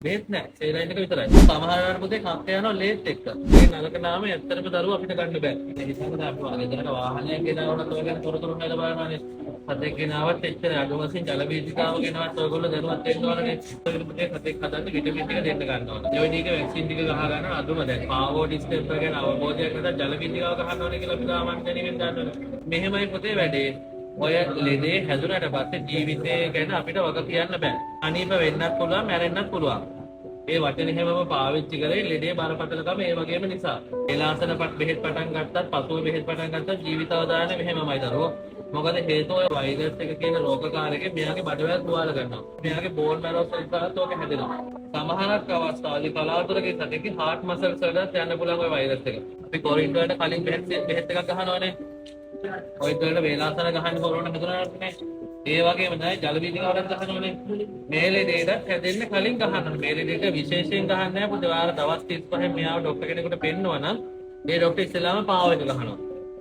බෙහෙත් නැහැ. සේලයින් එක විතරයි. සමහරවල් පුතේ කක්ක යනවා ලේත් එක්ක. මේ නලක නාම ඇත්තටම දරුවෝ අපිට ගන්න බෑ. ඒ නිසා අපි ගෙදරට වාහනයක් ගෙනවනත් ඔය ගැන තොරතුරු හොයලා බලනවානේ. සතෙක් ගෙනාවත් එච්චර අඩු වශයෙන් ජල බීජිකාව ගෙනාවත් ඔයගොල්ලෝ දැනුවත් වෙන්න ඕනනේ. ඔය පුතේ සතෙක් හදන්න විටමින් ටික දෙන්න ගන්න ඕන. ඒ වගේ වැක්සින් ටික ගහ ගන්න අදුම දැන්. පාවෝ ඩිස්ටෙම්පර් ගැන අවබෝධයක් නැත්නම් ජල බීජිකාව ගහන්න ඕනේ කියලා අපි සාමාන්‍යයෙන් දන්නවනේ. මෙහෙමයි පුතේ වැඩේ. ඔය ලෙඩේ හැදුනට පස්සේ ජීවිතය ගැන අපිට වග කියන්න බෑ. අනීප වෙන්නත් පුළුවන්, මැරෙන්නත් පුළුවන්. ඒ වචන හැමම පාවිච්චි කරේ ලෙඩේ බරපතලකම ඒ වගේම නිසා. එලාසනපත් බෙහෙත් පටන් ගත්තත්, පසුව බෙහෙත් පටන් ගත්තත් ජීවිත අවදානය මෙහෙමමයි දරුවෝ. මොකද හේතුව ඔය වෛරස් එක කියන රෝගකාරකේ මෙයාගේ බඩවැල් තුවාල ගන්නවා. මෙයාගේ බෝන් මැරෝ සෙල්ස් වලත් ඔක හැදෙනවා. සමහරක් අවස්ථාවලදී කලාතුරකින් සතෙක්ගේ හાર્ට් මසල්ස් වලට යන්න පුළුවන් ඔය වෛරස් එක. අපි කොරින් වලට කලින් බෙහෙත් එකක් ගහනවානේ. ඔය වලට වේලාසන ගහන්න කොරෝන හැදුනාට නේ. ඒ වගේම තමයි ජල බීජිකාවලත් ගහනෝනේ. මේ ලෙඩේට හැදෙන්න කලින් ගහන්න ඕනේ. මේ ලෙඩේට විශේෂයෙන් ගහන්නේ නැහැ. පුතේ වාර දවස් 35 මෙයාව ડોක්ටර් කෙනෙකුට පෙන්නුවා නම් ඒ ડોක්ටර් ඉස්සෙල්ලාම පාව එක ගහනවා.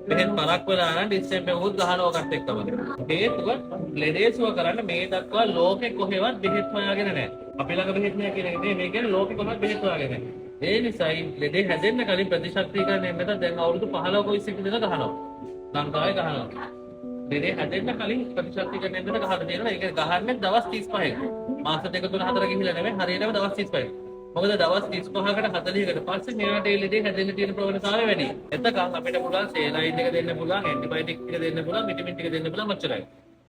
මෙහෙත් පරක් වෙලා නම් ඩිසෙම්බර් උත් ගහනවා ඔකත් එක්කම. හේතුව ලෙඩේ සුව කරන්න මේ දක්වා ලෝකෙ කොහෙවත් බෙහෙත් හොයාගෙන නැහැ. අපි ළඟ බෙහෙත් නැහැ කියන එක නෙමෙයි. මේ කියන්නේ ලෝකෙ කොහෙවත් බෙහෙත් හොයාගෙන නැහැ. ඒ නිසායි ලෙඩේ හැදෙන්න කලින් ප්‍රතිශක්තිකරණය වෙන්න දැන් අවුරුදු 15 20 ක ඉඳලා ගහනවා. ලංකාවේ ගහනවා. ලෙඩේ හැදෙන්න කලින් ප්‍රතිශක්තිකරණය වෙන්න ගහලා තියෙනවා. ඒක ගහන්නේ දවස් 35ක. මාස 2 3 4 ගිහිල්ලා නෙමෙයි හරියටම දවස් 35ක. මොකද දවස් 35කට 40කට පස්සේ මෙයාට ඒ ලෙඩේ හැදෙන්න තියෙන ප්‍රවණතාවය වැඩි. එතකන් අපිට පුළුවන් සේලයින් එක දෙන්න පුළුවන්, ඇන්ටිබයොටික් එක දෙන්න පුළුවන්, විටමින් ටික දෙන්න පුළුවන්, ඔච්චරයි.